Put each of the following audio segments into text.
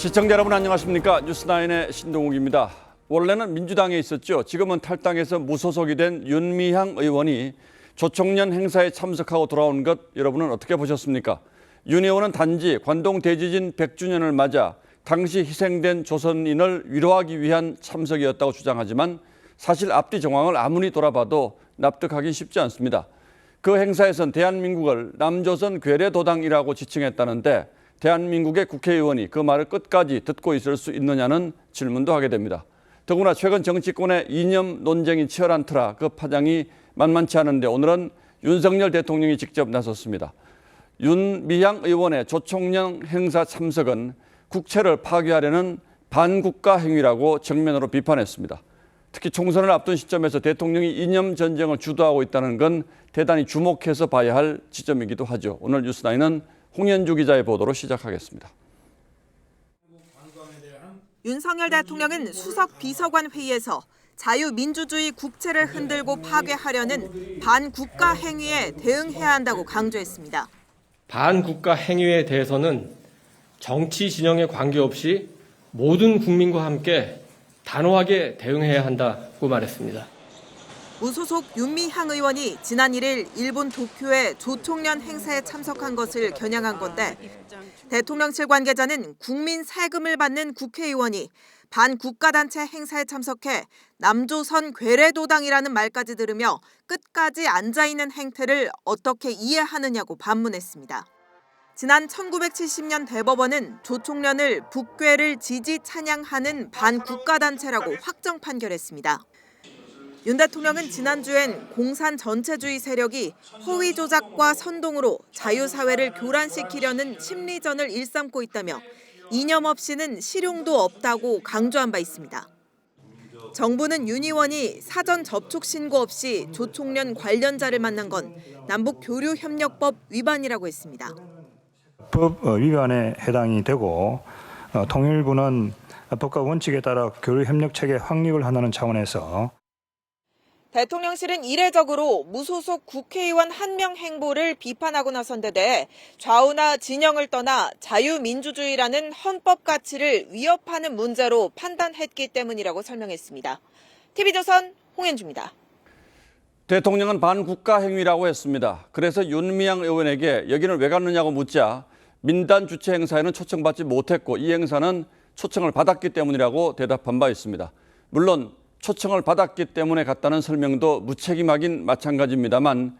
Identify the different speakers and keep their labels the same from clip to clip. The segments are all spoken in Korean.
Speaker 1: 시청자 여러분 안녕하십니까? 뉴스나인의 신동욱입니다. 원래는 민주당에 있었죠. 지금은 탈당해서 무소속이 된 윤미향 의원이 조총련 행사에 참석하고 돌아온 것 여러분은 어떻게 보셨습니까? 윤 의원은 단지 관동 대지진 100주년을 맞아 당시 희생된 조선인을 위로하기 위한 참석이었다고 주장하지만 사실 앞뒤 정황을 아무리 돌아봐도 납득하기 쉽지 않습니다. 그 행사에선 대한민국을 남조선 괴뢰도당이라고 지칭했다는데 대한민국의 국회의원이 그 말을 끝까지 듣고 있을 수 있느냐는 질문도 하게 됩니다. 더구나 최근 정치권의 이념 논쟁이 치열한 터라 그 파장이 만만치 않은데 오늘은 윤석열 대통령이 직접 나섰습니다. 윤미향 의원의 조총련 행사 참석은 국채를 파괴하려는 반국가 행위라고 정면으로 비판했습니다. 특히 총선을 앞둔 시점에서 대통령이 이념 전쟁을 주도하고 있다는 건 대단히 주목해서 봐야 할 지점이기도 하죠. 오늘 뉴스나인은 홍현주 기자의 보도로 시작하겠습니다.
Speaker 2: 윤석열 대통령은 수석 비서관 회의에서 자유민주주의 국채를 흔들고 파괴하려는 반국가 행위에 대응해야 한다고 강조했습니다.
Speaker 3: 반국가 행위에 대해서는 정치 진영에 관계없이 모든 국민과 함께 단호하게 대응해야 한다고 말했습니다.
Speaker 2: 무소속 윤미향 의원이 지난 1일 일본 도쿄의 조총련 행사에 참석한 것을 겨냥한 건데 대통령실 관계자는 국민 세금을 받는 국회의원이 반국가단체 행사에 참석해 남조선 괴뢰도당이라는 말까지 들으며 끝까지 앉아있는 행태를 어떻게 이해하느냐고 반문했습니다. 지난 1970년 대법원은 조총련을 북괴를 지지 찬양하는 반국가단체라고 확정 판결했습니다. 윤 대통령은 지난주엔 공산 전체주의 세력이 허위 조작과 선동으로 자유사회를 교란시키려는 심리전을 일삼고 있다며 이념 없이는 실용도 없다고 강조한 바 있습니다. 정부는 윤 의원이 사전 접촉 신고 없이 조총련 관련자를 만난 건 남북교류협력법 위반이라고 했습니다.
Speaker 4: 법 위반에 해당이 되고 통일부는 법과 원칙에 따라 교류협력체계 확립을 한다는 차원에서
Speaker 2: 대통령실은 이례적으로 무소속 국회의원 1명 행보를 비판하고 나선 데 대해 좌우나 진영을 떠나 자유민주주의라는 헌법 가치를 위협하는 문제로 판단했기 때문이라고 설명했습니다. TV조선 홍현주입니다.
Speaker 1: 대통령은 반국가 행위라고 했습니다. 그래서 윤미향 의원에게 여기는 왜 갔느냐고 묻자 민단 주최 행사에는 초청받지 못했고 이 행사는 초청을 받았기 때문이라고 대답한 바 있습니다. 물론 초청을 받았기 때문에 갔다는 설명도 무책임하긴 마찬가지입니다만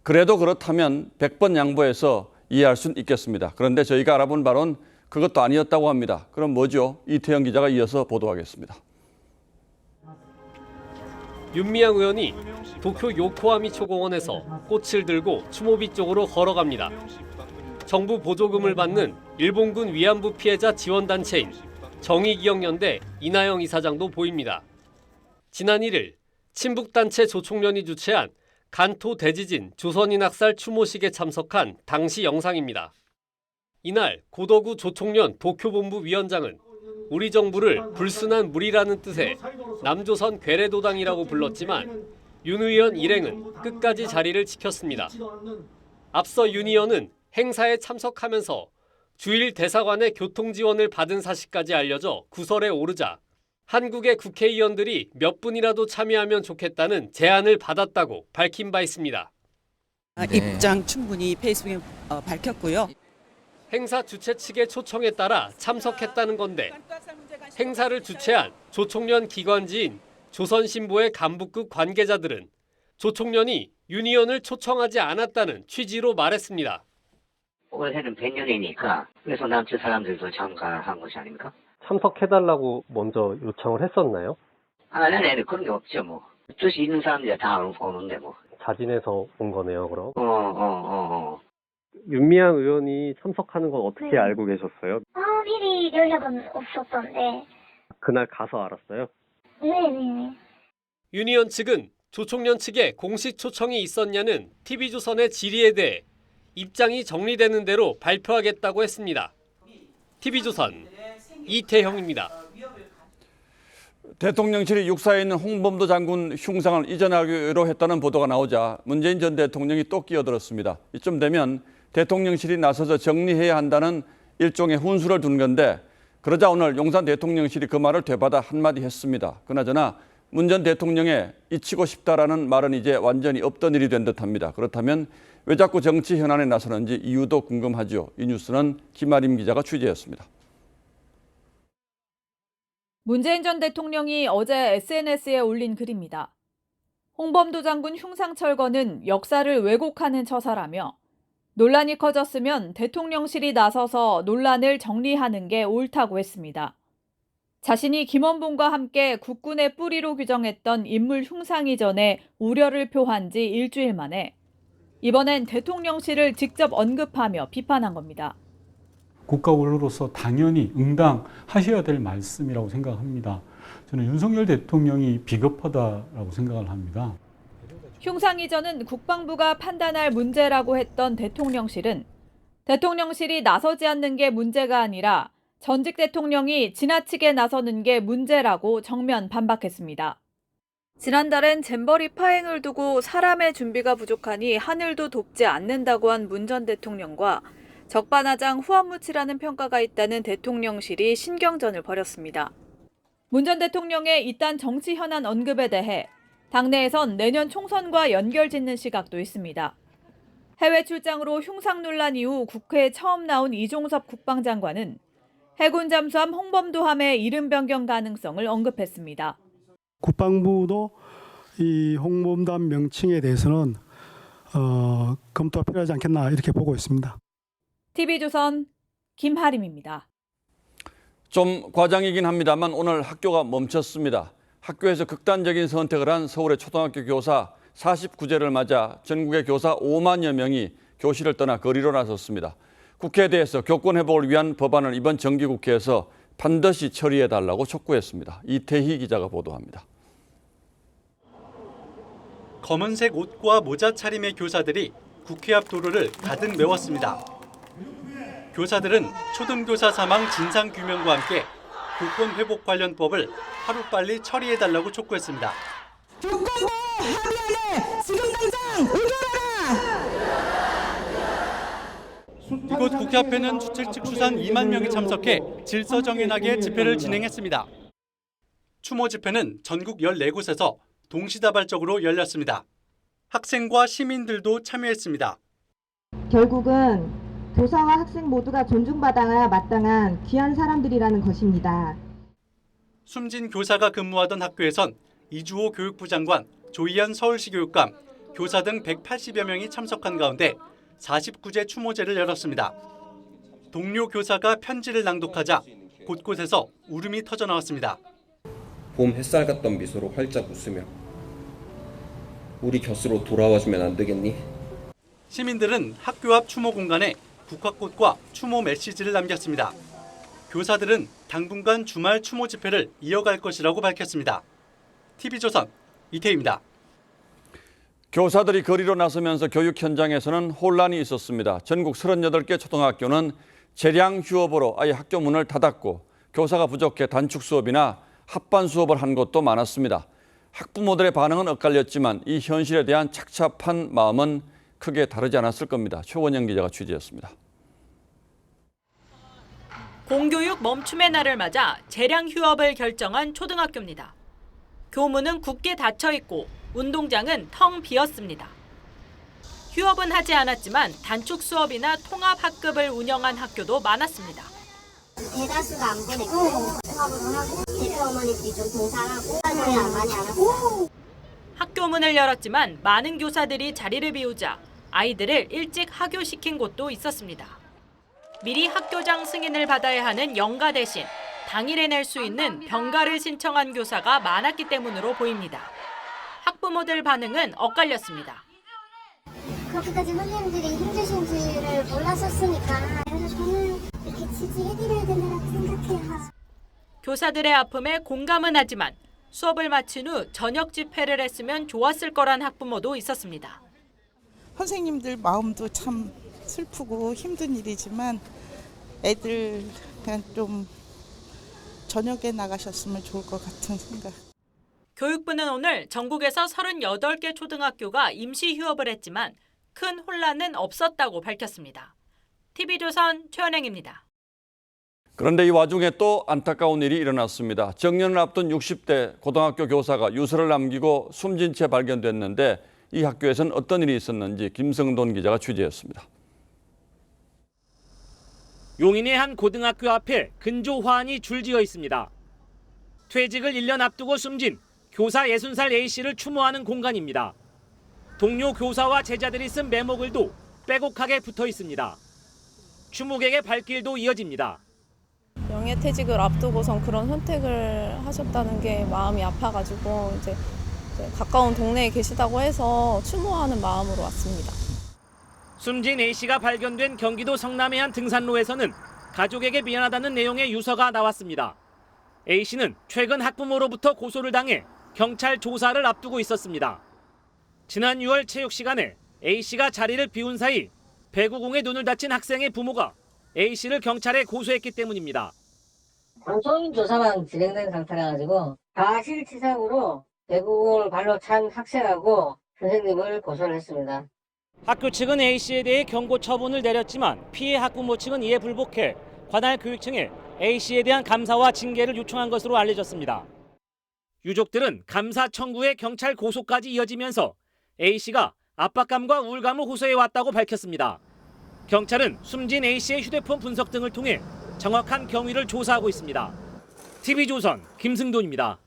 Speaker 1: 그래도 그렇다면 100번 양보해서 이해할 수는 있겠습니다. 그런데 저희가 알아본 바로는 그것도 아니었다고 합니다. 그럼 뭐죠? 이태영 기자가 이어서 보도하겠습니다.
Speaker 5: 윤미향 의원이 도쿄 요코하미 초공원에서 꽃을 들고 추모비 쪽으로 걸어갑니다. 정부 보조금을 받는 일본군 위안부 피해자 지원단체인 정의기억연대 이나영 이사장도 보입니다. 지난 1일 친북단체 조총련이 주최한 간토 대지진 조선인 학살 추모식에 참석한 당시 영상입니다. 이날 고덕우 조총련 도쿄본부 위원장은 우리 정부를 불순한 무리라는 뜻의 남조선 괴뢰도당이라고 불렀지만 윤 의원 일행은 끝까지 자리를 지켰습니다. 앞서 윤 의원은 행사에 참석하면서 주일 대사관의 교통지원을 받은 사실까지 알려져 구설에 오르자 한국의 국회의원들이 몇 분이라도 참여하면 좋겠다는 제안을 받았다고 밝힌 바 있습니다.
Speaker 6: 입장 충분히 페이스북에 밝혔고요.
Speaker 5: 행사 주최 측의 초청에 따라 참석했다는 건데 행사를 주최한 조총련 기관지인 조선신보의 간부급 관계자들은 조총련이 윤 의원을 초청하지 않았다는 취지로 말했습니다.
Speaker 7: 올해는 100년이니까 그래서 남쪽 사람들도 참가한 것이 아닙니까?
Speaker 8: 참석해달라고 먼저 요청을 했었나요?
Speaker 7: 네네 그런 게 없죠 뭐. 뜻이 있는 사람들이 다 오는데 뭐.
Speaker 8: 자진해서 온 거네요, 그럼.
Speaker 9: 윤미향 의원이 참석하는 건 어떻게 알고 계셨어요?
Speaker 10: 미리 연락은 없었던데.
Speaker 9: 그날 가서 알았어요?
Speaker 10: 네네네.
Speaker 5: 윤 의원 측은 조총련 측에 공식 초청이 있었냐는 TV조선의 질의에 대해 입장이 정리되는 대로 발표하겠다고 했습니다. TV조선 이태형입니다.
Speaker 1: 대통령실이 육사에 있는 홍범도 장군 흉상을 이전하기로 했다는 보도가 나오자 문재인 전 대통령이 또 끼어들었습니다. 이쯤 되면 대통령실이 나서서 정리해야 한다는 일종의 훈수를 둔 건데 그러자 오늘 용산 대통령실이 그 말을 되받아 한마디 했습니다. 그나저나 문 전 대통령의 잊히고 싶다라는 말은 이제 완전히 없던 일이 된 듯합니다. 그렇다면 왜 자꾸 정치 현안에 나서는지 이유도 궁금하죠. 이 뉴스는 김아림 기자가 취재했습니다.
Speaker 11: 문재인 전 대통령이 어제 SNS에 올린 글입니다. 홍범도 장군 흉상철거는 역사를 왜곡하는 처사라며 논란이 커졌으면 대통령실이 나서서 논란을 정리하는 게 옳다고 했습니다. 자신이 김원봉과 함께 국군의 뿌리로 규정했던 인물 흉상 이전에 우려를 표한 지 일주일 만에 이번엔 대통령실을 직접 언급하며 비판한 겁니다.
Speaker 12: 국가 원로로서 당연히 응당하셔야 될 말씀이라고 생각합니다. 저는 윤석열 대통령이 비겁하다라고 생각을 합니다.
Speaker 11: 흉상 이전은 국방부가 판단할 문제라고 했던 대통령실은 대통령실이 나서지 않는 게 문제가 아니라 전직 대통령이 지나치게 나서는 게 문제라고 정면 반박했습니다. 지난달엔 잼버리 파행을 두고 사람의 준비가 부족하니 하늘도 돕지 않는다고 한 문 전 대통령과 적반하장 후안무치라는 평가가 있다는 대통령실이 신경전을 벌였습니다. 문 전 대통령의 이딴 정치 현안 언급에 대해 당내에선 내년 총선과 연결짓는 시각도 있습니다. 해외 출장으로 흉상 논란 이후 국회에 처음 나온 이종섭 국방장관은 해군 잠수함 홍범도함의 이름 변경 가능성을 언급했습니다.
Speaker 13: 국방부도 이 홍범도함 명칭에 대해서는 검토가 필요하지 않겠나 이렇게 보고 있습니다.
Speaker 11: TV조선 김하림입니다.
Speaker 1: 좀 과장이긴 합니다만 오늘 학교가 멈췄습니다. 학교에서 극단적인 선택을 한 서울의 초등학교 교사 49제를 맞아 전국의 교사 5만여 명이 교실을 떠나 거리로 나섰습니다. 국회에 대해서 교권 회복을 위한 법안을 이번 정기국회에서 반드시 처리해달라고 촉구했습니다. 이태희 기자가 보도합니다.
Speaker 14: 검은색 옷과 모자 차림의 교사들이 국회 앞 도로를 가득 메웠습니다. 교사들은 초등교사 사망 진상규명과 함께 교권 회복 관련법을 하루빨리 처리해달라고 촉구했습니다.
Speaker 15: 교권부 합의안에 지금 당장 의결하라!
Speaker 14: 이곳 국회 앞에는 주최측 추산 2만 명이 참석해 질서정연하게 집회를 진행했습니다. 추모 집회는 전국 14곳에서 동시다발적으로 열렸습니다. 학생과 시민들도 참여했습니다.
Speaker 16: 결국은 교사와 학생 모두가 존중받아야 마땅한 귀한 사람들이라는 것입니다.
Speaker 14: 숨진 교사가 근무하던 학교에선 이주호 교육부 장관, 조희연 서울시 교육감, 교사 등 180여 명이 참석한 가운데 49제 추모제를 열었습니다. 동료 교사가 편지를 낭독하자 곳곳에서 울음이 터져 나왔습니다.
Speaker 17: 봄 햇살 같던 미소로 활짝 웃으며 우리 곁으로 돌아와주면 안 되겠니?
Speaker 14: 시민들은 학교 앞 추모 공간에 국화꽃과 추모 메시지를 남겼습니다. 교사들은 당분간 주말 추모 집회를 이어갈 것이라고 밝혔습니다. TV조선 이태희입니다.
Speaker 1: 교사들이 거리로 나서면서 교육 현장에서는 혼란이 있었습니다. 전국 38개 초등학교는 재량 휴업으로 아예 학교 문을 닫았고 교사가 부족해 단축 수업이나 합반 수업을 한 곳도 많았습니다. 학부모들의 반응은 엇갈렸지만 이 현실에 대한 착잡한 마음은 크게 다르지 않았을 겁니다. 최원영 기자가 취재했습니다.
Speaker 18: 공교육 멈춤의 날을 맞아 재량 휴업을 결정한 초등학교입니다. 교문은 굳게 닫혀 있고 운동장은 텅 비었습니다. 휴업은 하지 않았지만 단축 수업이나 통합 학급을 운영한 학교도 많았습니다.
Speaker 10: 대다수가 안 보내고 수업으로 하고 대표 어머니들이 좀 봉사하고 많이 안 하고
Speaker 18: 학교 문을 열었지만 많은 교사들이 자리를 비우자 아이들을 일찍 하교시킨 곳도 있었습니다. 미리 학교장 승인을 받아야 하는 영가 대신 당일에 낼 수 있는 병가를 신청한 교사가 많았기 때문으로 보입니다. 학부모들 반응은 엇갈렸습니다.
Speaker 10: 그렇게까지 선생님들이 힘드신지를 몰랐었으니까 그래서 저는 이렇게 지지해드려야 된다고 생각해요.
Speaker 18: 교사들의 아픔에 공감은 하지만 수업을 마친 후 저녁 집회를 했으면 좋았을 거란 학부모도 있었습니다.
Speaker 19: 선생님들 마음도 참 슬프고 힘든 일이지만 애들 그냥 좀 저녁에 나가셨으면 좋을 것 같은 생각.
Speaker 18: 교육부는 오늘 전국에서 38개 초등학교가 임시 휴업을 했지만 큰 혼란은 없었다고 밝혔습니다. TV조선 최연행입니다.
Speaker 1: 그런데 이 와중에 또 안타까운 일이 일어났습니다. 정년을 앞둔 60대 고등학교 교사가 유서를 남기고 숨진 채 발견됐는데 이 학교에서는 어떤 일이 있었는지 김성돈 기자가 취재했습니다.
Speaker 20: 용인의 한 고등학교 앞에 근조 화환이 줄지어 있습니다. 퇴직을 1년 앞두고 숨진 교사 60살 A씨를 추모하는 공간입니다. 동료 교사와 제자들이 쓴 메모글도 빼곡하게 붙어 있습니다. 추모객의 발길도 이어집니다.
Speaker 21: 명예퇴직을 앞두고선 그런 선택을 하셨다는 게 마음이 아파가지고 이제 가까운 동네에 계시다고 해서 추모하는 마음으로 왔습니다.
Speaker 20: 숨진 A씨가 발견된 경기도 성남의 한 등산로에서는 가족에게 미안하다는 내용의 유서가 나왔습니다. A씨는 최근 학부모로부터 고소를 당해 경찰 조사를 앞두고 있었습니다. 지난 6월 체육 시간에 A씨가 자리를 비운 사이 배구공에 눈을 다친 학생의 부모가 A씨를 경찰에 고소했기 때문입니다.
Speaker 22: 방송인 조사만 진행된 상태라 가지고 과실치상으로 배구공을 발로 찬 학생하고 선생님을 고소를 했습니다.
Speaker 20: 학교 측은 A씨에 대해 경고 처분을 내렸지만 피해 학부모 측은 이에 불복해 관할 교육청에 A씨에 대한 감사와 징계를 요청한 것으로 알려졌습니다. 유족들은 감사 청구에 경찰 고소까지 이어지면서 A씨가 압박감과 우울감을 호소해왔다고 밝혔습니다. 경찰은 숨진 A씨의 휴대폰 분석 등을 통해 정확한 경위를 조사하고 있습니다. TV조선 김승돈입니다.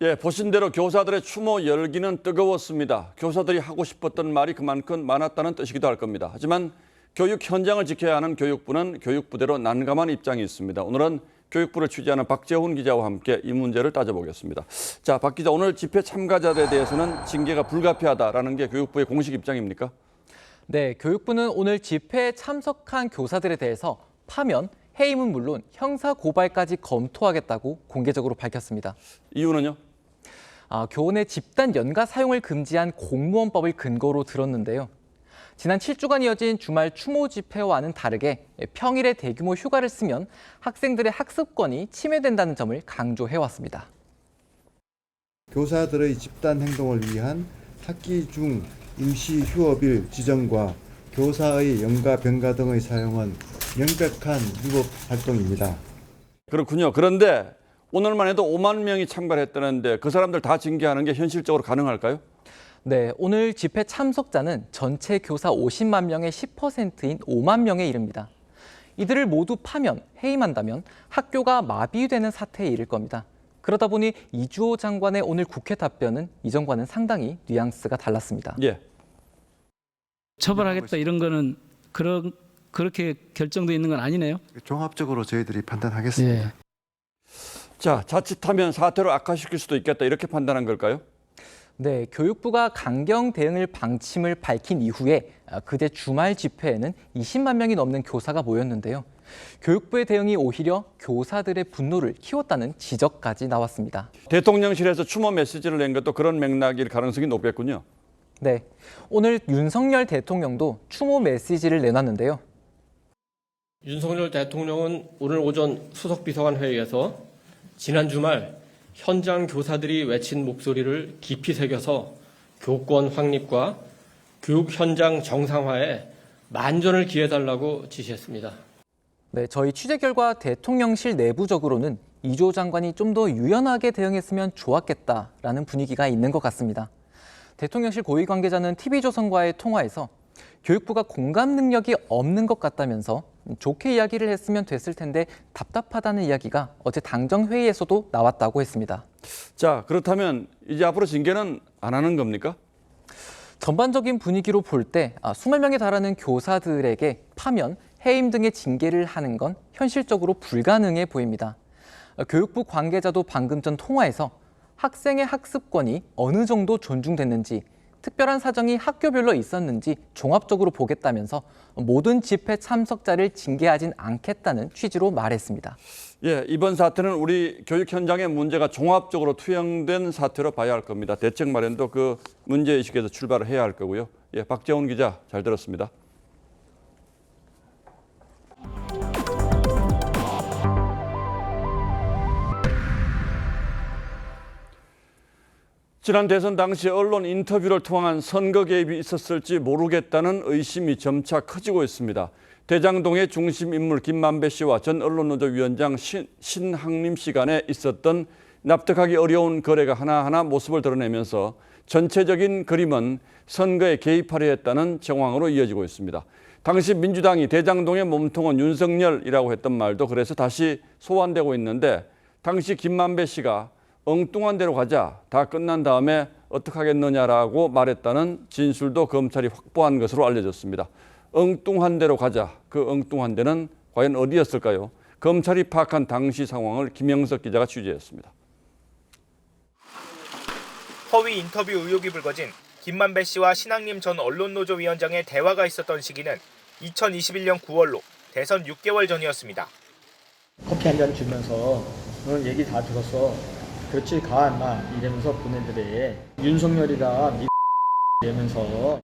Speaker 1: 예, 보신 대로 교사들의 추모 열기는 뜨거웠습니다. 교사들이 하고 싶었던 말이 그만큼 많았다는 뜻이기도 할 겁니다. 하지만 교육 현장을 지켜야 하는 교육부는 교육부대로 난감한 입장이 있습니다. 오늘은 교육부를 취재하는 박재훈 기자와 함께 이 문제를 따져보겠습니다. 자, 박 기자, 오늘 집회 참가자들에 대해서는 징계가 불가피하다라는 게 교육부의 공식 입장입니까?
Speaker 23: 네, 교육부는 오늘 집회에 참석한 교사들에 대해서 파면, 해임은 물론 형사 고발까지 검토하겠다고 공개적으로 밝혔습니다.
Speaker 1: 이유는요?
Speaker 23: 교원의 집단 연가 사용을 금지한 공무원법을 근거로 들었는데요. 지난 7주간 이어진 주말 추모 집회와는 다르게 평일에 대규모 휴가를 쓰면 학생들의 학습권이 침해된다는 점을 강조해왔습니다.
Speaker 24: 교사들의 집단 행동을 위한 학기 중 임시 휴업일 지정과 교사의 연가 병가 등의 사용은 명백한 위법 활동입니다.
Speaker 1: 그렇군요. 그런데 오늘만 해도 5만 명이 참가를 했다는데 그 사람들 다 징계하는 게 현실적으로 가능할까요?
Speaker 23: 네, 오늘 집회 참석자는 전체 교사 50만 명의 10%인 5만 명에 이릅니다. 이들을 모두 파면, 해임한다면 학교가 마비되는 사태에 이를 겁니다. 그러다 보니 이주호 장관의 오늘 국회 답변은 이전과는 상당히 뉘앙스가 달랐습니다.
Speaker 1: 예.
Speaker 25: 처벌하겠다 이런 거는 그렇게 결정돼 있는 건 아니네요.
Speaker 24: 종합적으로 저희들이 판단하겠습니다.
Speaker 25: 예.
Speaker 1: 자, 자칫하면 사태로 악화시킬 수도 있겠다 이렇게 판단한 걸까요?
Speaker 23: 네, 교육부가 강경 대응을 방침을 밝힌 이후에 그제 주말 집회에는 20만 명이 넘는 교사가 모였는데요. 교육부의 대응이 오히려 교사들의 분노를 키웠다는 지적까지 나왔습니다.
Speaker 1: 대통령실에서 추모 메시지를 낸 것도 그런 맥락일 가능성이 높겠군요.
Speaker 23: 네, 오늘 윤석열 대통령도 추모 메시지를 내놨는데요.
Speaker 3: 윤석열 대통령은 오늘 오전 수석비서관 회의에서 지난 주말 현장 교사들이 외친 목소리를 깊이 새겨서 교권 확립과 교육 현장 정상화에 만전을 기해달라고 지시했습니다.
Speaker 23: 네, 저희 취재 결과 대통령실 내부적으로는 이주호 장관이 좀 더 유연하게 대응했으면 좋았겠다라는 분위기가 있는 것 같습니다. 대통령실 고위 관계자는 TV조선과의 통화에서 교육부가 공감 능력이 없는 것 같다면서 좋게 이야기를 했으면 됐을 텐데 답답하다는 이야기가 어제 당정회의에서도 나왔다고 했습니다.
Speaker 1: 자, 그렇다면 이제 앞으로 징계는 안 하는 겁니까?
Speaker 23: 전반적인 분위기로 볼 때 수만 명에 달하는 교사들에게 파면, 해임 등의 징계를 하는 건 현실적으로 불가능해 보입니다. 교육부 관계자도 방금 전 통화에서 학생의 학습권이 어느 정도 존중됐는지, 특별한 사정이 학교별로 있었는지 종합적으로 보겠다면서 모든 집회 참석자를 징계하진 않겠다는 취지로 말했습니다.
Speaker 1: 예, 이번 사태는 우리 교육 현장의 문제가 종합적으로 투영된 사태로 봐야 할 겁니다. 대책 마련도 그 문제의식에서 출발을 해야 할 거고요. 예, 박재훈 기자 잘 들었습니다. 지난 대선 당시 언론 인터뷰를 통한 선거 개입이 있었을지 모르겠다는 의심이 점차 커지고 있습니다. 대장동의 중심 인물 김만배 씨와 전 언론노조 위원장 신학림 씨 간에 있었던 납득하기 어려운 거래가 하나하나 모습을 드러내면서 전체적인 그림은 선거에 개입하려 했다는 정황으로 이어지고 있습니다. 당시 민주당이 대장동의 몸통은 윤석열이라고 했던 말도 그래서 다시 소환되고 있는데 당시 김만배 씨가 엉뚱한 데로 가자, 다 끝난 다음에 어떡하겠느냐라고 말했다는 진술도 검찰이 확보한 것으로 알려졌습니다. 엉뚱한 데로 가자, 그 엉뚱한 데는 과연 어디였을까요? 검찰이 파악한 당시 상황을 김영석 기자가 취재했습니다.
Speaker 2: 허위 인터뷰 의혹이 불거진 김만배 씨와 신학림 전 언론노조 위원장의 대화가 있었던 시기는 2021년 9월로 대선 6개월 전이었습니다.
Speaker 4: 커피 한 잔 주면서 너는 얘기 다 들었어. 그렇지 가 인마 이러면서 보내드래. 윤석열이다 이러면서.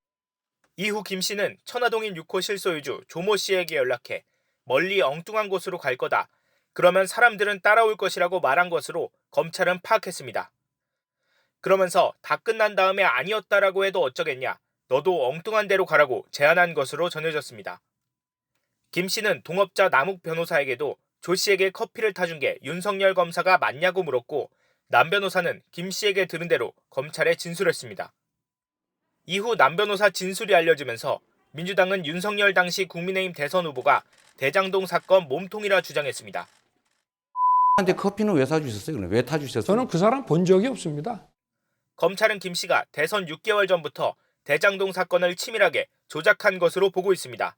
Speaker 2: 이후 김 씨는 천화동인 6호 실소유주 조모 씨에게 연락해 멀리 엉뚱한 곳으로 갈 거다. 그러면 사람들은 따라올 것이라고 말한 것으로 검찰은 파악했습니다. 그러면서 다 끝난 다음에 아니었다라고 해도 어쩌겠냐. 너도 엉뚱한 데로 가라고 제안한 것으로 전해졌습니다. 김 씨는 동업자 남욱 변호사에게도 조 씨에게 커피를 타준 게 윤석열 검사가 맞냐고 물었고 남 변호사는 김 씨에게 들은 대로 검찰에 진술했습니다. 이후 남 변호사 진술이 알려지면서 민주당은 윤석열 당시 국민의힘 대선 후보가 대장동 사건 몸통이라 주장했습니다.
Speaker 6: 한테 커피는 왜 사주셨어요? 왜 타주셨어요?
Speaker 7: 저는 그 사람 본 적이 없습니다.
Speaker 2: 검찰은 김 씨가 대선 6개월 전부터 대장동 사건을 치밀하게 조작한 것으로 보고 있습니다.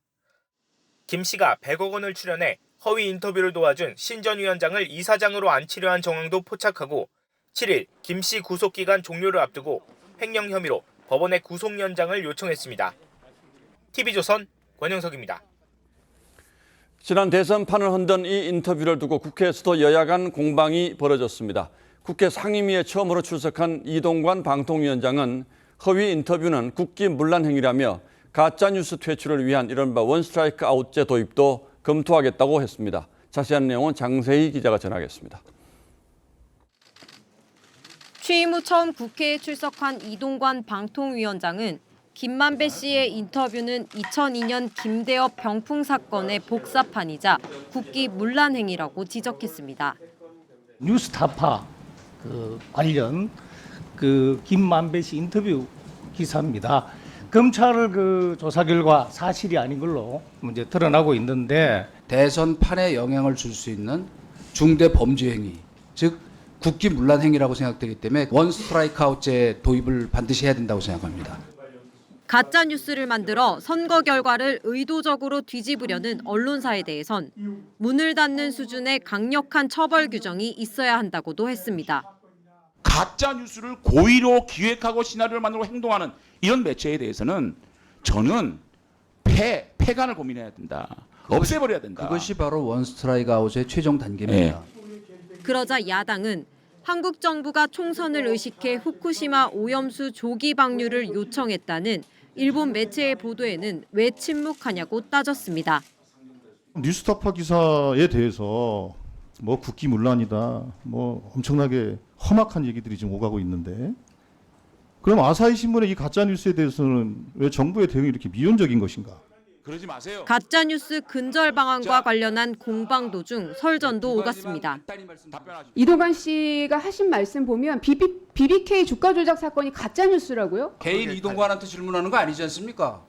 Speaker 2: 김 씨가 100억 원을 출연해 허위 인터뷰를 도와준 신 전 위원장을 이사장으로 앉히려 한 정황도 포착하고 7일 김 씨 구속기간 종료를 앞두고 횡령 혐의로 법원에 구속연장을 요청했습니다. TV조선 권영석입니다.
Speaker 1: 지난 대선판을 흔든 이 인터뷰를 두고 국회에서도 여야 간 공방이 벌어졌습니다. 국회 상임위에 처음으로 출석한 이동관 방통위원장은 허위 인터뷰는 국기문란 행위라며 가짜뉴스 퇴출을 위한 이른바 원스트라이크 아웃제 도입도 검토하겠다고 했습니다. 자세한 내용은 장세희 기자가 전하겠습니다.
Speaker 8: 취임 후 처음 국회에 출석한 이동관 방통위원장은 김만배 씨의 인터뷰는 2002년 김대엽 병풍 사건의 복사판이자 국기 문란 행위라고 지적했습니다.
Speaker 4: 뉴스타파 관련 김만배 씨 인터뷰 기사입니다. 검찰 조사 결과 사실이 아닌 걸로 이제 드러나고 있는데
Speaker 26: 대선판에 영향을 줄 수 있는 중대 범죄 행위, 즉 국기 문란 행위라고 생각되기 때문에 원 스트라이크 아웃제 도입을 반드시 해야 된다고 생각합니다.
Speaker 8: 가짜 뉴스를 만들어 선거 결과를 의도적으로 뒤집으려는 언론사에 대해선 문을 닫는 수준의 강력한 처벌 규정이 있어야 한다고도 했습니다.
Speaker 27: 가짜 뉴스를 고의로 기획하고 시나리오를 만들고 행동하는 이런 매체에 대해서는 저는 폐간을 고민해야 된다. 없애버려야 된다.
Speaker 26: 그것이 바로 원 스트라이크 아웃의 최종 단계입니다.
Speaker 8: 그러자 야당은 한국 정부가 총선을 의식해 후쿠시마 오염수 조기 방류를 요청했다는 일본 매체의 보도에는 왜 침묵하냐고 따졌습니다.
Speaker 28: 뉴스타파 기사에 대해서 뭐 국기문란이다, 뭐 엄청나게 험악한 얘기들이 지금 오가고 있는데, 그럼 아사히 신문의 이 가짜 뉴스에 대해서는 왜 정부의 대응이 이렇게 미온적인 것인가?
Speaker 27: 그러지 마세요.
Speaker 8: 가짜 뉴스 근절 방안과 관련한 공방도 중 설전도 오갔습니다.
Speaker 29: 이동관 씨가 하신 말씀 보면 BBK 주가 조작 사건이 가짜 뉴스라고요?
Speaker 26: 개인 이동관한테 질문하는 거 아니지 않습니까?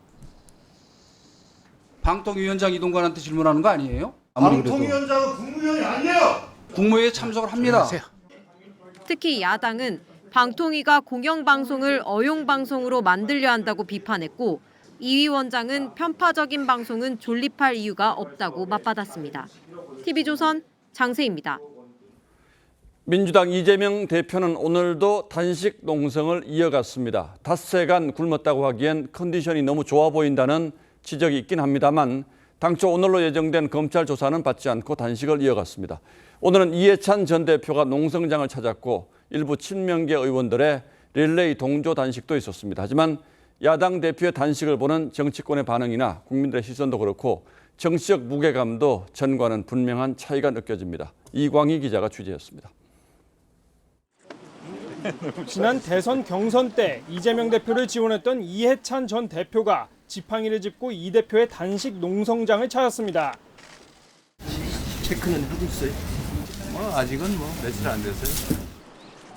Speaker 26: 방통위원장 이동관한테 질문하는 거 아니에요?
Speaker 28: 방통위원장은 국무위원이 아니에요.
Speaker 26: 국무회의에 참석을 합니다.
Speaker 8: 특히 야당은 방통위가 공영방송을 어용방송으로 만들려 한다고 비판했고 이 위원장은 편파적인 방송은 존립할 이유가 없다고 맞받았습니다. TV조선 장세희입니다.
Speaker 1: 민주당 이재명 대표는 오늘도 단식 농성을 이어갔습니다. 닷새간 굶었다고 하기엔 컨디션이 너무 좋아 보인다는 지적이 있긴 합니다만 당초 오늘로 예정된 검찰 조사는 받지 않고 단식을 이어갔습니다. 오늘은 이해찬 전 대표가 농성장을 찾았고 일부 친명계 의원들의 릴레이 동조 단식도 있었습니다. 하지만 야당 대표의 단식을 보는 정치권의 반응이나 국민들의 시선도 그렇고 정치적 무게감도 전과는 분명한 차이가 느껴집니다. 이광희 기자가 취재했습니다.
Speaker 5: 지난 대선 경선 때 이재명 대표를 지원했던 이해찬 전 대표가 지팡이를 짚고 이 대표의 단식 농성장을 찾았습니다.
Speaker 6: 체크는 하고 있어요? 아직은 며칠 안 됐어요.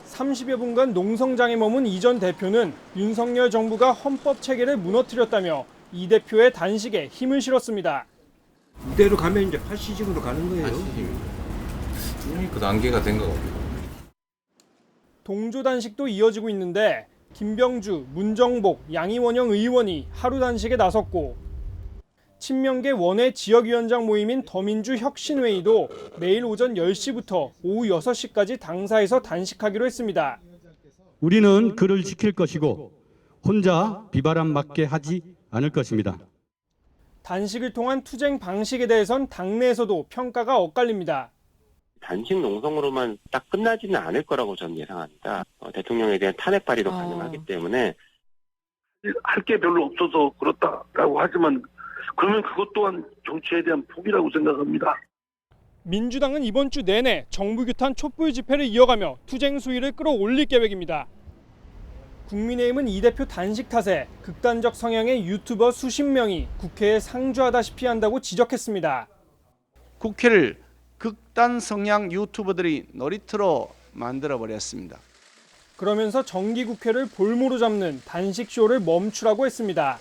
Speaker 5: 30여 분간 농성장에 머문 이 전 대표는 윤석열 정부가 헌법 체계를 무너뜨렸다며 이 대표의 단식에 힘을 실었습니다.
Speaker 6: 이대로 가면 이제 파시즘으로 가는 거예요. 그 단계가 된 것 같아요.
Speaker 5: 동조 단식도 이어지고 있는데 김병주, 문정복, 양이원영 의원이 하루 단식에 나섰고 친명계 원외 지역위원장 모임인 더민주 혁신회의도 내일 오전 10시부터 오후 6시까지 당사에서 단식하기로 했습니다.
Speaker 9: 우리는 그를 지킬 것이고 혼자 비바람 맞게 하지 않을 것입니다.
Speaker 5: 단식을 통한 투쟁 방식에 대해선 당내에서도 평가가 엇갈립니다.
Speaker 11: 단식 농성으로만 딱 끝나지는 않을 거라고 저는 예상합니다. 대통령에 대한 탄핵 발의도 가능하기 때문에
Speaker 12: 할 게 별로 없어서 그렇다라고 하지만 그러면 그것 또한 정치에 대한 포기라고 생각합니다.
Speaker 5: 민주당은 이번 주 내내 정부 규탄 촛불 집회를 이어가며 투쟁 수위를 끌어올릴 계획입니다. 국민의힘은 이 대표 단식 탓에 극단적 성향의 유튜버 수십 명이 국회에 상주하다시피 한다고 지적했습니다.
Speaker 13: 국회를 극단 성향 유튜버들이 놀이터로 만들어버렸습니다.
Speaker 5: 그러면서 정기국회를 볼모로 잡는 단식쇼를 멈추라고 했습니다.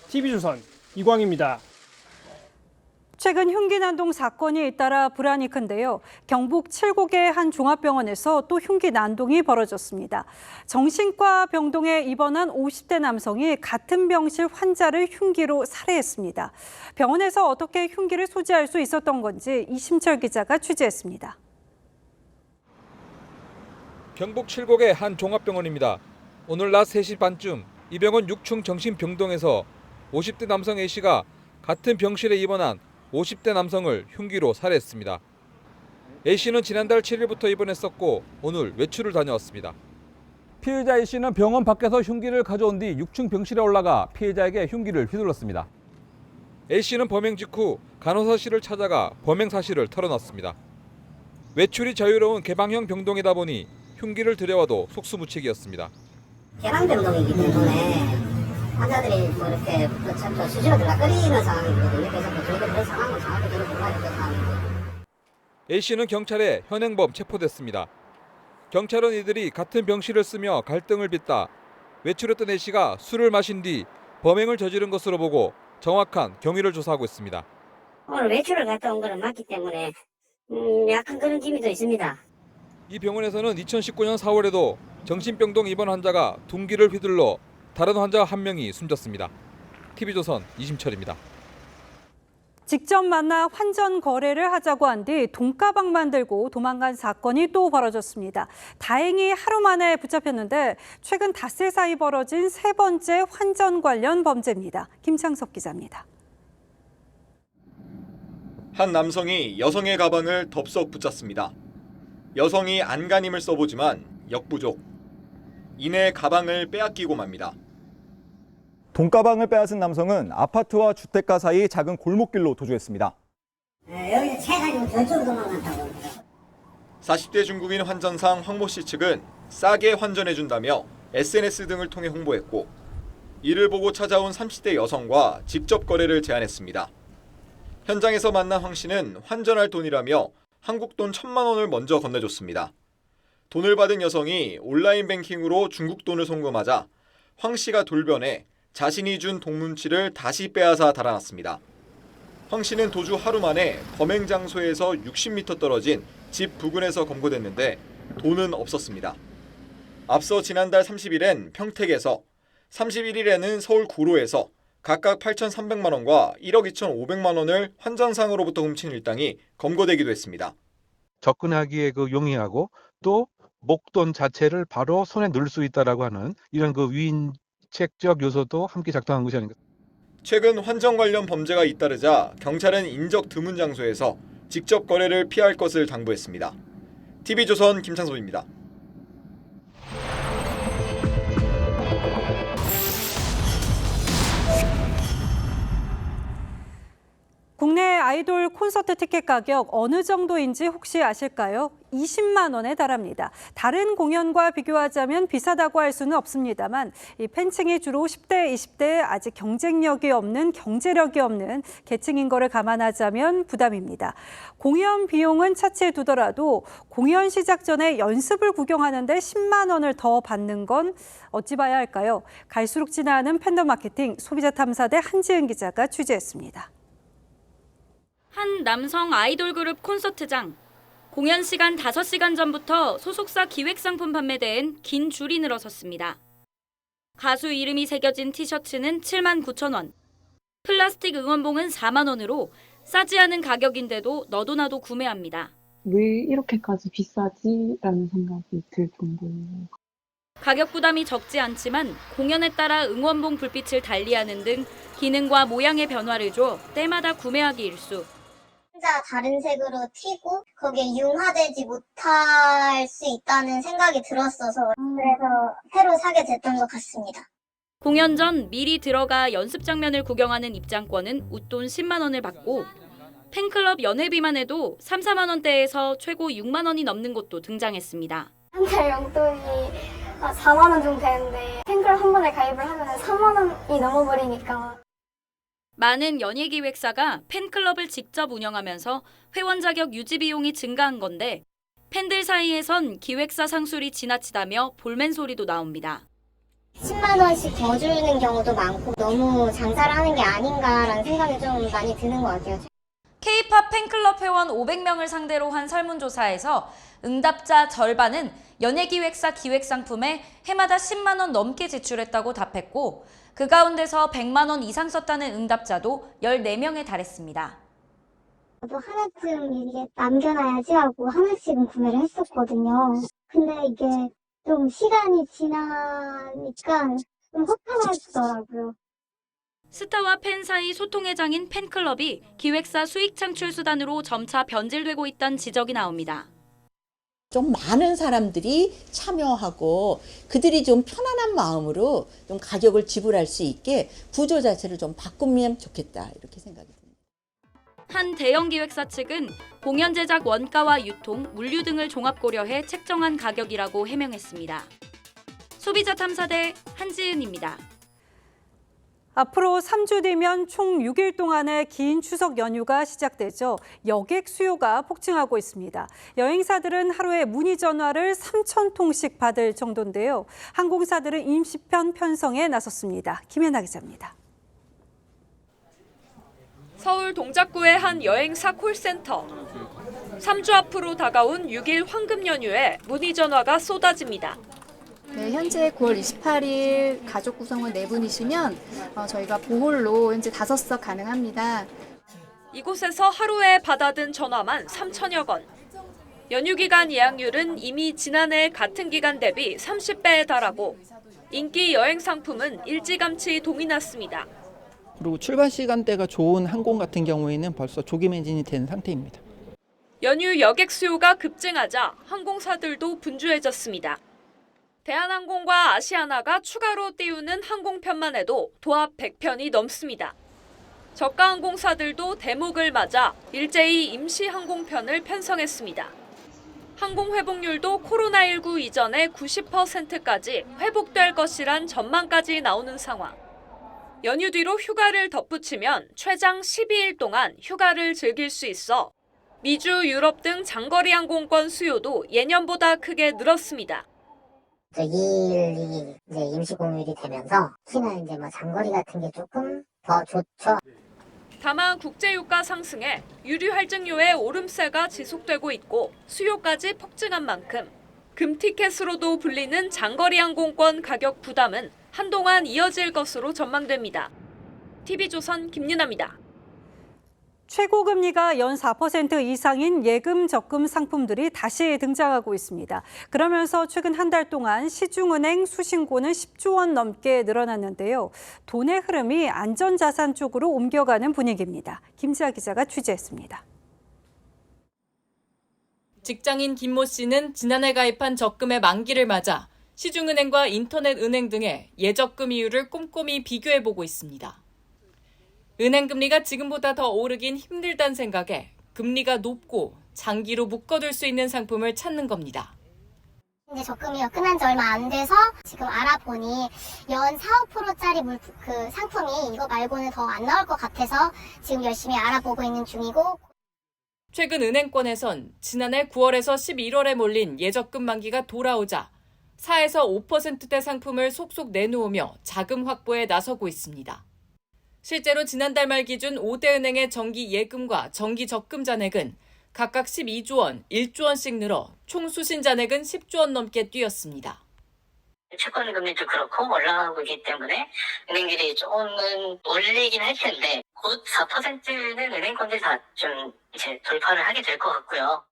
Speaker 5: TV조선 이광입니다.
Speaker 14: 최근 흉기 난동 사건이 잇따라 불안이 큰데요. 경북 칠곡의 한 종합병원에서 또 흉기 난동이 벌어졌습니다. 정신과 병동에 입원한 50대 남성이 같은 병실 환자를 흉기로 살해했습니다. 병원에서 어떻게 흉기를 소지할 수 있었던 건지 이심철 기자가 취재했습니다.
Speaker 15: 경북 칠곡의 한 종합병원입니다. 오늘 낮 3시 반쯤 이 병원 6층 정신병동에서 50대 남성 A씨가 같은 병실에 입원한 50대 남성을 흉기로 살해했습니다. A씨는 지난달 7일부터 입원했었고 오늘 외출을 다녀왔습니다.
Speaker 16: 피해자 A씨는 병원 밖에서 흉기를 가져온 뒤 6층 병실에 올라가 피해자에게 흉기를 휘둘렀습니다.
Speaker 15: A씨는 범행 직후 간호사 씨를 찾아가 범행 사실을 털어놨습니다. 외출이 자유로운 개방형 병동이다 보니 흉기를 들여와도 속수무책이었습니다.
Speaker 10: 개방병동이기 때문에 환자들이 이렇게 수시로 들락거리는 상황이거든요. 그래서 저희가 그런 상황을 정확히 들어보아야 될 상황입니다.
Speaker 15: A씨는 경찰에 현행범 체포됐습니다. 경찰은 이들이 같은 병실을 쓰며 갈등을 빚다 외출했던 A씨가 술을 마신 뒤 범행을 저지른 것으로 보고 정확한 경위를 조사하고 있습니다.
Speaker 10: 오늘 외출을 갔다 온 거는 맞기 때문에 약간 그런 기미도 있습니다.
Speaker 15: 이 병원에서는 2019년 4월에도 정신병동 입원 환자가 둔기를 휘둘러 다른 환자 한 명이 숨졌습니다. TV조선 이심철입니다.
Speaker 14: 직접 만나 환전 거래를 하자고 한 뒤 돈가방만 들고 도망간 사건이 또 벌어졌습니다. 다행히 하루 만에 붙잡혔는데 최근 닷새 사이 벌어진 세 번째 환전 관련 범죄입니다. 김창석 기자입니다.
Speaker 17: 한 남성이 여성의 가방을 덥석 붙잡습니다. 여성이 안간힘을 써보지만 역부족. 이내 가방을 빼앗기고 맙니다.
Speaker 30: 돈가방을 빼앗은 남성은 아파트와 주택가 사이 작은 골목길로 도주했습니다.
Speaker 10: 여기서 채가지고 저쪽으로 도망간다고.
Speaker 17: 40대 중국인 환전상 황모 씨 측은 싸게 환전해준다며 SNS 등을 통해 홍보했고 이를 보고 찾아온 30대 여성과 직접 거래를 제안했습니다. 현장에서 만난 황 씨는 환전할 돈이라며 한국 돈 1,000만 원을 먼저 건네줬습니다. 돈을 받은 여성이 온라인 뱅킹으로 중국 돈을 송금하자 황 씨가 돌변해 자신이 준 동문치를 다시 빼앗아 달아났습니다. 황 씨는 도주 하루 만에 범행 장소에서 60m 떨어진 집 부근에서 검거됐는데 돈은 없었습니다. 앞서 지난달 30일엔 평택에서, 31일에는 서울 구로에서 각각 8,300만 원과 1억 2,500만 원을 환전상으로부터 훔친 일당이 검거되기도 했습니다.
Speaker 31: 접근하기에 용이하고 또 목돈 자체를 바로 손에 넣을 수 있다라고 하는 이런 위인책적 요소도 함께 작동한 것이 아닌가.
Speaker 17: 최근 환전 관련 범죄가 잇따르자 경찰은 인적 드문 장소에서 직접 거래를 피할 것을 당부했습니다. TV조선 김창섭입니다.
Speaker 14: 국내 아이 아이돌 콘서트 티켓 가격 어느 정도인지 혹시 아실까요? 20만 원에 달합니다. 다른 공연과 비교하자면 비싸다고 할 수는 없습니다만 이 팬층이 주로 10대, 20대 아직 경쟁력이 없는 경제력이 없는 계층인 거를 감안하자면 부담입니다. 공연 비용은 차치해 두더라도 공연 시작 전에 연습을 구경하는데 10만 원을 더 받는 건 어찌 봐야 할까요? 갈수록 진화하는 팬덤 마케팅 소비자 탐사대 한지은 기자가 취재했습니다.
Speaker 2: 한 남성 아이돌 그룹 콘서트장. 공연 시간 5시간 전부터 소속사 기획상품 판매대엔 긴 줄이 늘어섰습니다. 가수 이름이 새겨진 티셔츠는 7만 9천 원. 플라스틱 응원봉은 4만 원으로 싸지 않은 가격인데도 너도나도 구매합니다.
Speaker 3: 왜 이렇게까지 비싸지라는 생각이 들 정도예요.
Speaker 2: 가격 부담이 적지 않지만 공연에 따라 응원봉 불빛을 달리하는 등 기능과 모양의 변화를 줘 때마다 구매하기 일쑤.
Speaker 10: 혼자 다른 색으로 튀고 거기에 융화되지 못할 수 있다는 생각이 들었어서 그래서 새로 사게 됐던 것 같습니다.
Speaker 2: 공연 전 미리 들어가 연습 장면을 구경하는 입장권은 웃돈 10만 원을 받고 팬클럽 연회비만 해도 3, 4만 원대에서 최고 6만 원이 넘는 곳도 등장했습니다.
Speaker 10: 한 달 용돈이 4만 원 정도 되는데 팬클럽 한 번에 가입을 하면 3만 원이 넘어버리니까.
Speaker 2: 많은 연예기획사가 팬클럽을 직접 운영하면서 회원 자격 유지 비용이 증가한 건데 팬들 사이에선 기획사 상술이 지나치다며 볼멘 소리도 나옵니다.
Speaker 10: 10만 원씩 더 주는 경우도 많고 너무 장사를 하는 게 아닌가라는 생각이 좀 많이 드는 것 같아요.
Speaker 2: K-팝 팬클럽 회원 500명을 상대로 한 설문조사에서 응답자 절반은 연예기획사 기획상품에 해마다 10만 원 넘게 지출했다고 답했고 그 가운데서 100만 원 이상 썼다는 응답자도 14명에 달했습니다.
Speaker 10: 저도 하나쯤 이게 남겨놔야지 하고 하나씩은 구매를 했었거든요. 근데 이게 좀 시간이 지나니까 좀 허탈하더라고요.
Speaker 2: 스타와 팬 사이 소통의 장인 팬클럽이 기획사 수익 창출 수단으로 점차 변질되고 있다는 지적이 나옵니다.
Speaker 7: 좀 많은 사람들이 참여하고 그들이 좀 편안한 마음으로 좀 가격을 지불할 수 있게 구조 자체를 좀 바꾸면 좋겠다 이렇게 생각이 듭니다.
Speaker 2: 한 대형 기획사 측은 공연 제작 원가와 유통, 물류 등을 종합 고려해 책정한 가격이라고 해명했습니다. 소비자 탐사대 한지은입니다.
Speaker 14: 앞으로 3주 뒤면 총 6일 동안의 긴 추석 연휴가 시작되죠. 여객 수요가 폭증하고 있습니다. 여행사들은 하루에 문의 전화를 3,000통씩 받을 정도인데요. 항공사들은 임시편 편성에 나섰습니다. 김연아 기자입니다.
Speaker 2: 서울 동작구의 한 여행사 콜센터. 3주 앞으로 다가온 6일 황금 연휴에 문의 전화가 쏟아집니다.
Speaker 18: 네, 현재 9월 28일 가족 구성원 4분이시면 저희가 보홀로 현재 5석 가능합니다.
Speaker 2: 이곳에서 하루에 받아든 전화만 3천여 건. 연휴 기간 예약률은 이미 지난해 같은 기간 대비 30배에 달하고 인기 여행 상품은 일찌감치 동이 났습니다.
Speaker 19: 그리고 출발 시간대가 좋은 항공 같은 경우에는 벌써 조기 매진이 된 상태입니다.
Speaker 2: 연휴 여객 수요가 급증하자 항공사들도 분주해졌습니다. 대한항공과 아시아나가 추가로 띄우는 항공편만 해도 도합 100편이 넘습니다. 저가 항공사들도 대목을 맞아 일제히 임시 항공편을 편성했습니다. 항공 회복률도 코로나19 이전의 90%까지 회복될 것이란 전망까지 나오는 상황. 연휴 뒤로 휴가를 덧붙이면 최장 12일 동안 휴가를 즐길 수 있어 미주, 유럽 등 장거리 항공권 수요도 예년보다 크게 늘었습니다.
Speaker 10: 2일이 이제 임시 공휴일이 되면서 특히나 이제 장거리 같은 게 조금 더 좋죠.
Speaker 2: 다만 국제유가 상승에 유류 할증료의 오름세가 지속되고 있고 수요까지 폭증한 만큼 금티켓으로도 불리는 장거리 항공권 가격 부담은 한동안 이어질 것으로 전망됩니다. TV조선 김윤아입니다.
Speaker 14: 최고금리가 연 4% 이상인 예금 적금 상품들이 다시 등장하고 있습니다. 그러면서 최근 한 달 동안 시중은행 수신고는 10조 원 넘게 늘어났는데요. 돈의 흐름이 안전자산 쪽으로 옮겨가는 분위기입니다. 김지아 기자가 취재했습니다.
Speaker 20: 직장인 김모 씨는 지난해 가입한 적금의 만기를 맞아 시중은행과 인터넷 은행 등의 예적금 이율을 꼼꼼히 비교해보고 있습니다. 은행 금리가 지금보다 더 오르긴 힘들다는 생각에 금리가 높고 장기로 묶어둘 수 있는 상품을 찾는 겁니다.
Speaker 10: 이제 적금이 끝난 지 얼마 안 돼서 지금 알아보니 연 4~5%짜리 상품이 이거 말고는 더 안 나올 것 같아서 지금 열심히 알아보고 있는 중이고,
Speaker 20: 최근 은행권에선 지난해 9월에서 11월에 몰린 예적금 만기가 돌아오자 4에서 5%대 상품을 속속 내놓으며 자금 확보에 나서고 있습니다. 실제로 지난달 말 기준 5대 은행의 정기 예금과 정기 적금 잔액은 각각 12조 원, 1조 원씩 늘어 총 수신 잔액은 10조 원 넘게 뛰었습니다.
Speaker 10: 채권 금리도 그렇고 올라가고 있기 때문에 은행들이 조금은 올리긴 할 텐데 곧 4%는 은행권들이 다 좀 이제 돌파를 하게 될 것 같고요.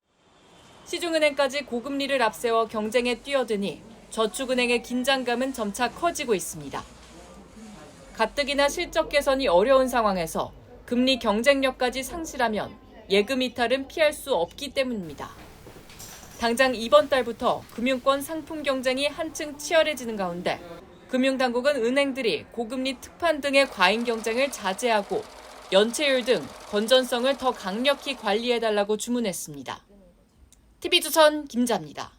Speaker 20: 시중은행까지 고금리를 앞세워 경쟁에 뛰어드니 저축은행의 긴장감은 점차 커지고 있습니다. 가뜩이나 실적 개선이 어려운 상황에서 금리 경쟁력까지 상실하면 예금 이탈은 피할 수 없기 때문입니다. 당장 이번 달부터 금융권 상품 경쟁이 한층 치열해지는 가운데 금융당국은 은행들이 고금리 특판 등의 과잉 경쟁을 자제하고 연체율 등 건전성을 더 강력히 관리해달라고 주문했습니다. TV조선 김자입니다.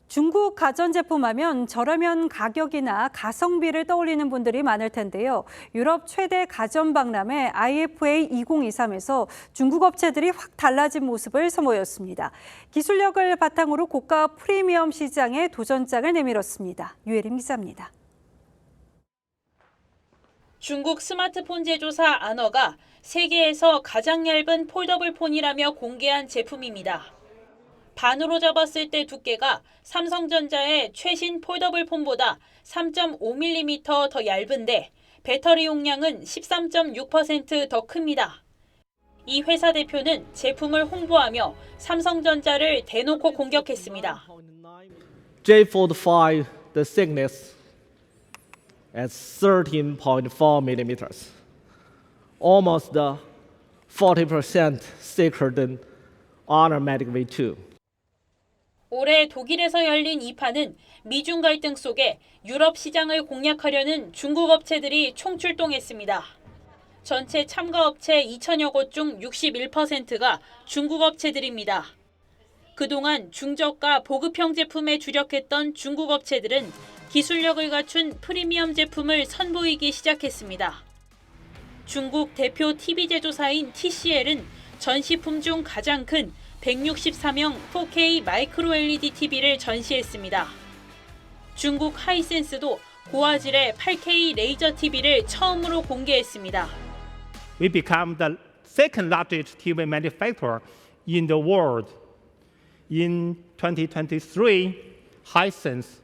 Speaker 14: 중국 가전제품 하면 저렴한 가격이나 가성비를 떠올리는 분들이 많을 텐데요. 유럽 최대 가전 박람회 IFA 2023에서 중국 업체들이 확 달라진 모습을 선보였습니다. 기술력을 바탕으로 고가 프리미엄 시장에 도전장을 내밀었습니다. 유혜림 기자입니다.
Speaker 2: 중국 스마트폰 제조사 아너가 세계에서 가장 얇은 폴더블 폰이라며 공개한 제품입니다. 반으로 접었을 때 두께가 삼성전자의 최신 폴더블 폰보다 3.5mm 더 얇은데 배터리 용량은 13.6% 더 큽니다. 이 회사 대표는 제품을 홍보하며 삼성전자를 대놓고 공격했습니다.
Speaker 4: J Fold 5, the thickness at 13.4 millimeters, almost 40% thicker than Honor Magic V2.
Speaker 2: 올해 독일에서 열린 이 판은 미중 갈등 속에 유럽 시장을 공략하려는 중국 업체들이 총출동했습니다. 전체 참가 업체 2천여 곳 중 61%가 중국 업체들입니다. 그동안 중저가 보급형 제품에 주력했던 중국 업체들은 기술력을 갖춘 프리미엄 제품을 선보이기 시작했습니다. 중국 대표 TV 제조사인 TCL은 전시품 중 가장 큰 164명 4K 마이크로 LED TV를 전시했습니다. 중국 하이센스도 고화질의 8K 레이저 TV를 처음으로 공개했습니다.
Speaker 8: We become the second largest TV manufacturer in the world. In 2023, Hisense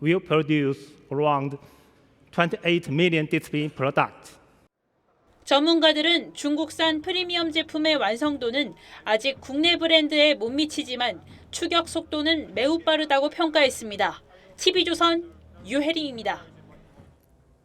Speaker 8: will produce around 28 million display products.
Speaker 2: 전문가들은 중국산 프리미엄 제품의 완성도는 아직 국내 브랜드에 못 미치지만 추격 속도는 매우 빠르다고 평가했습니다. TV조선 유혜림입니다.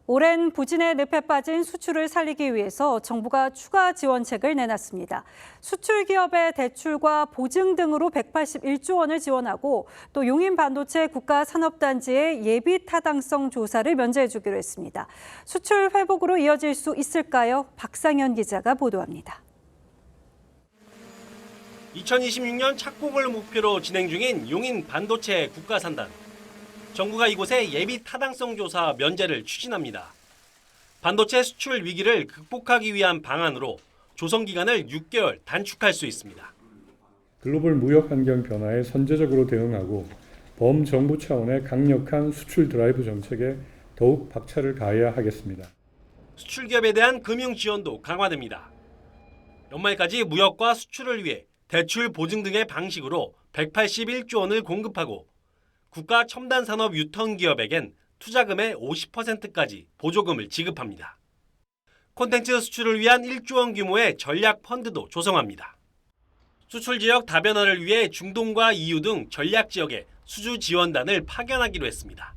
Speaker 14: 오랜 부진의 늪에 빠진 수출을 살리기 위해서 정부가 추가 지원책을 내놨습니다. 수출 기업의 대출과 보증 등으로 181조 원을 지원하고 또 용인 반도체 국가산업단지의 예비 타당성 조사를 면제해 주기로 했습니다. 수출 회복으로 이어질 수 있을까요? 박상현 기자가 보도합니다.
Speaker 21: 2026년 착공을 목표로 진행 중인 용인 반도체 국가산단. 정부가 이곳에 예비 타당성 조사 면제를 추진합니다. 반도체 수출 위기를 극복하기 위한 방안으로 조성 기간을 6개월 단축할 수 있습니다.
Speaker 22: 글로벌 무역 환경 변화에 선제적으로 대응하고 범정부 차원의 강력한 수출 드라이브 정책에 더욱 박차를 가해야 하겠습니다.
Speaker 21: 수출 기업에 대한 금융 지원도 강화됩니다. 연말까지 무역과 수출을 위해 대출 보증 등의 방식으로 181조 원을 공급하고 국가 첨단 산업 유통 기업에겐 투자금의 50%까지 보조금을 지급합니다. 콘텐츠 수출을 위한 1조 원 규모의 전략 펀드도 조성합니다. 수출 지역 다변화를 위해 중동과 EU 등 전략 지역에 수주 지원단을 파견하기로 했습니다.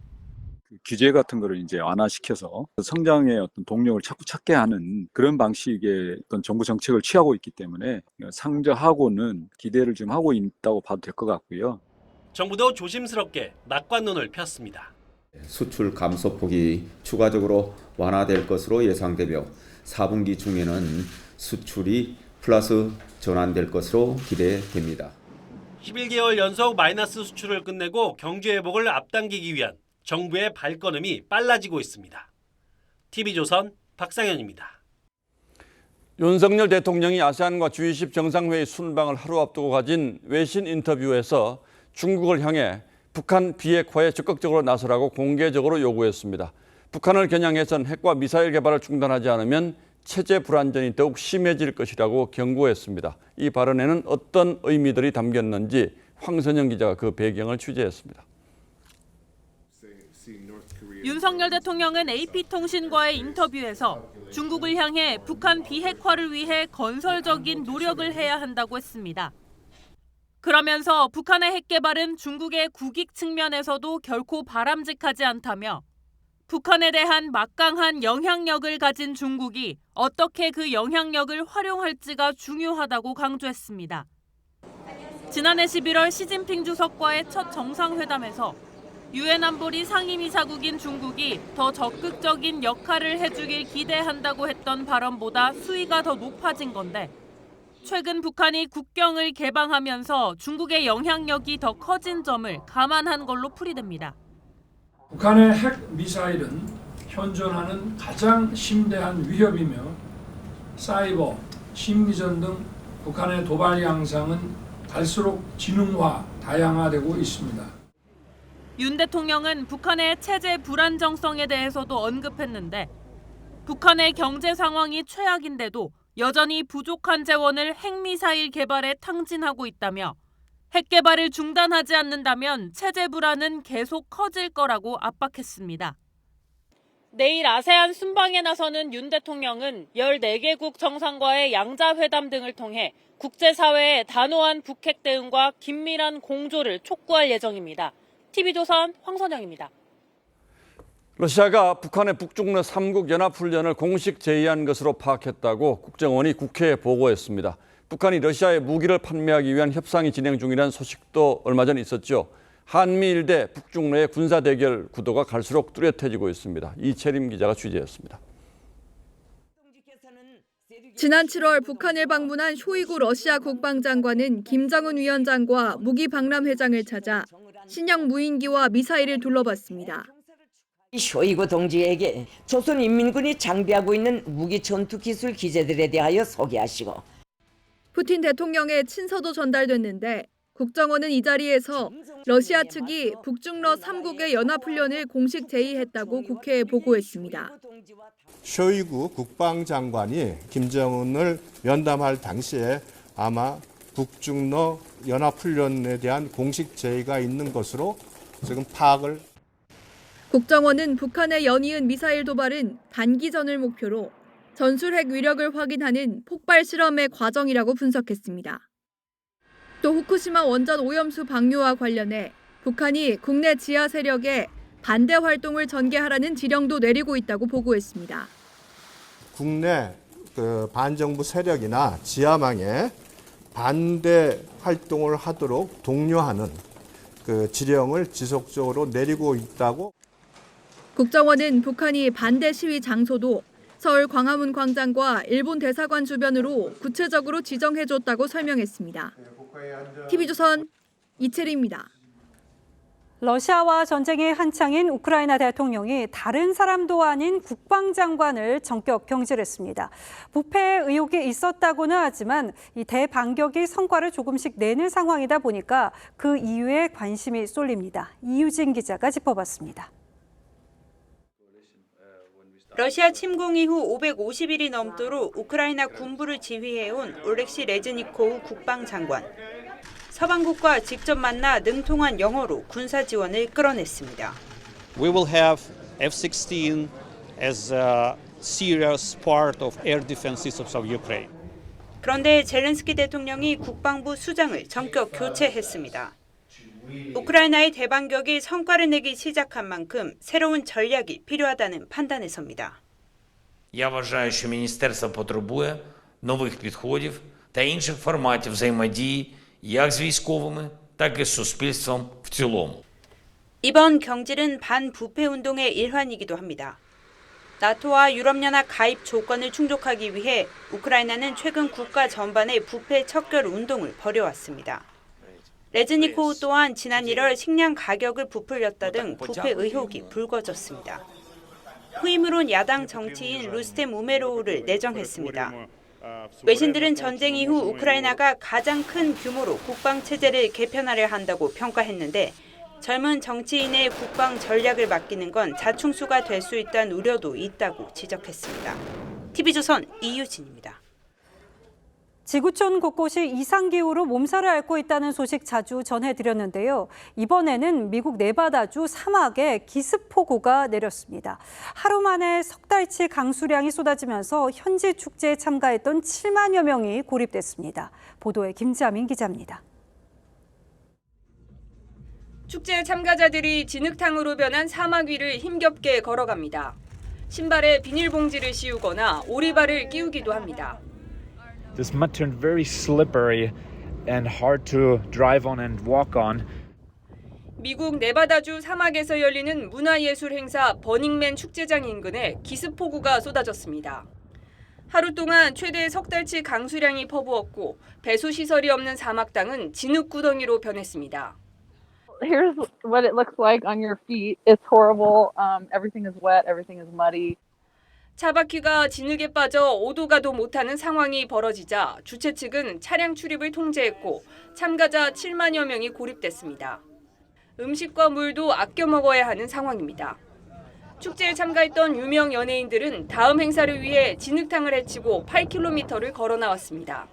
Speaker 23: 규제 같은 거를 이제 완화시켜서 성장의 어떤 동력을 자꾸 찾게 하는 그런 방식의 어떤 정부 정책을 취하고 있기 때문에 상저하고는 기대를 좀 하고 있다고 봐도 될 것 같고요.
Speaker 21: 정부도 조심스럽게 낙관론을 폈습니다.
Speaker 1: 수출 감소폭이 추가적으로 완화될 것으로 예상되며 4분기 중에는 수출이 플러스 전환될 것으로 기대됩니다.
Speaker 21: 11개월 연속 마이너스 수출을 끝내고 경제 회복을 앞당기기 위한 정부의 발걸음이 빨라지고 있습니다. TV조선 박상현입니다.
Speaker 6: 윤석열 대통령이 아세안과 G20 정상회의 순방을 하루 앞두고 가진 외신 인터뷰에서 중국을 향해 북한 비핵화에 적극적으로 나서라고 공개적으로 요구했습니다. 북한을 겨냥해선 핵과 미사일 개발을 중단하지 않으면 체제 불안전이 더욱 심해질 것이라고 경고했습니다. 이 발언에는 어떤 의미들이 담겼는지 황선영 기자가 그 배경을 취재했습니다.
Speaker 9: 윤석열 대통령은 AP통신과의 인터뷰에서 중국을 향해 북한 비핵화를 위해 건설적인 노력을 해야 한다고 했습니다. 그러면서 북한의 핵 개발은 중국의 국익 측면에서도 결코 바람직하지 않다며 북한에 대한 막강한 영향력을 가진 중국이 어떻게 그 영향력을 활용할지가 중요하다고 강조했습니다. 지난해 11월 시진핑 주석과의 첫 정상회담에서 유엔 안보리 상임이사국인 중국이 더 적극적인 역할을 해주길 기대한다고 했던 발언보다 수위가 더 높아진 건데 최근 북한이 국경을 개방하면서 중국의 영향력이 더 커진 점을 감안한 걸로 풀이됩니다.
Speaker 11: 북한의 핵 미사일은 현존하는 가장 심대한 위협이며 사이버, 심리전 등 북한의 도발 양상은 갈수록 지능화, 다양화되고 있습니다.
Speaker 9: 윤 대통령은 북한의 체제 불안정성에 대해서도 언급했는데 북한의 경제 상황이 최악인데도 여전히 부족한 재원을 핵미사일 개발에 탕진하고 있다며 핵 개발을 중단하지 않는다면 체제 불안은 계속 커질 거라고 압박했습니다. 내일 아세안 순방에 나서는 윤 대통령은 14개국 정상과의 양자회담 등을 통해 국제사회의 단호한 북핵 대응과 긴밀한 공조를 촉구할 예정입니다. TV조선 황선영입니다.
Speaker 6: 러시아가 북한의 북중러 3국 연합훈련을 공식 제의한 것으로 파악했다고 국정원이 국회에 보고했습니다. 북한이 러시아에 무기를 판매하기 위한 협상이 진행 중이라는 소식도 얼마 전 있었죠. 한미일 대 북중러의 군사대결 구도가 갈수록 뚜렷해지고 있습니다. 이채림 기자가 취재했습니다.
Speaker 12: 지난 7월 북한을 방문한 쇼이구 러시아 국방장관은 김정은 위원장과 무기 박람 회장을 찾아 신형 무인기와 미사일을 둘러봤습니다.
Speaker 24: 쇼이구 동지에게 조선인민군이 장비하고 있는 무기 전투 기술 기재들에 대하여 소개하시고
Speaker 12: 푸틴 대통령의 친서도 전달됐는데 국정원은 이 자리에서 러시아 측이 북중러 3국의 연합훈련을 공식 제의했다고 국회에 보고했습니다.
Speaker 25: 쇼이구 국방장관이 김정은을 면담할 당시에 아마 북중러 연합훈련에 대한 공식 제의가 있는 것으로 지금 파악을.
Speaker 12: 국정원은 북한의 연이은 미사일 도발은 단기전을 목표로 전술핵 위력을 확인하는 폭발 실험의 과정이라고 분석했습니다. 또 후쿠시마 원전 오염수 방류와 관련해 북한이 국내 지하 세력에 반대 활동을 전개하라는 지령도 내리고 있다고 보고했습니다.
Speaker 25: 국내 반정부 세력이나 지하망에 반대 활동을 하도록 독려하는 지령을 지속적으로 내리고 있다고.
Speaker 12: 국정원은 북한이 반대 시위 장소도 서울 광화문 광장과 일본 대사관 주변으로 구체적으로 지정해줬다고 설명했습니다. TV조선 이채리입니다.
Speaker 14: 러시아와 전쟁이 한창인 우크라이나 대통령이 다른 사람도 아닌 국방장관을 전격 경질했습니다. 부패 의혹이 있었다고는 하지만 이 대반격이 성과를 조금씩 내는 상황이다 보니까 그 이유에 관심이 쏠립니다. 이유진 기자가 짚어봤습니다.
Speaker 26: 러시아 침공 이후 550일이 넘도록 우크라이나 군부를 지휘해온 올렉시 레즈니코우 국방장관. 서방국과 직접 만나 능통한 영어로 군사 지원을 끌어냈습니다.
Speaker 27: We will have F-16 as a serious part of air defense systems of Ukraine.
Speaker 26: 그런데 젤렌스키 대통령이 국방부 수장을 전격 교체했습니다. 우크라이나의 대반격이 성과를 내기 시작한 만큼 새로운 전략이 필요하다는 판단에 섭니다.
Speaker 28: Я вважаю, що міністерство потребує нових підходів та інших форматів взаємодії як з військовими, так і з суспільством в цілому.
Speaker 26: 이번 경질은 반부패 운동의 일환이기도 합니다. 나토와 유럽연합 가입 조건을 충족하기 위해 우크라이나는 최근 국가 전반의 부패 척결 운동을 벌여왔습니다. 레즈니코우 또한 지난 1월 식량 가격을 부풀렸다 등 부패 의혹이 불거졌습니다. 후임으로 야당 정치인 루스템 우메로우를 내정했습니다. 외신들은 전쟁 이후 우크라이나가 가장 큰 규모로 국방체제를 개편하려 한다고 평가했는데 젊은 정치인의 국방 전략을 맡기는 건 자충수가 될 수 있다는 우려도 있다고 지적했습니다. TV조선 이유진입니다.
Speaker 14: 지구촌 곳곳이 이상기후로 몸살을 앓고 있다는 소식 자주 전해드렸는데요. 이번에는 미국 네바다주 사막에 기습폭우가 내렸습니다. 하루 만에 석 달치 강수량이 쏟아지면서 현지 축제에 참가했던 7만여 명이 고립됐습니다. 보도에 김자민 기자입니다.
Speaker 2: 축제 참가자들이 진흙탕으로 변한 사막 위를 힘겹게 걸어갑니다. 신발에 비닐봉지를 씌우거나 오리발을 끼우기도 합니다.
Speaker 3: This mud turned very slippery and hard to drive on and walk on.
Speaker 2: 미국 네바다주 사막에서 열리는 문화예술 행사 버닝맨 축제장 인근에 기습폭우가 쏟아졌습니다. 하루 동안 최대 석 달치 강수량이 퍼부었고 배수 시설이 없는 사막 땅은 진흙구덩이로 변했습니다.
Speaker 5: Here's what it looks like on your feet. It's horrible. Everything is wet. Everything is muddy.
Speaker 2: 차바퀴가 진흙에 빠져 오도 가도 못하는 상황이 벌어지자 주최 측은 차량 출입을 통제했고 참가자 7만여 명이 고립됐습니다. 음식과 물도 아껴 먹어야 하는 상황입니다. 축제에 참가했던 유명 연예인들은 다음 행사를 위해 진흙탕을 헤치고 8km를 걸어 나왔습니다.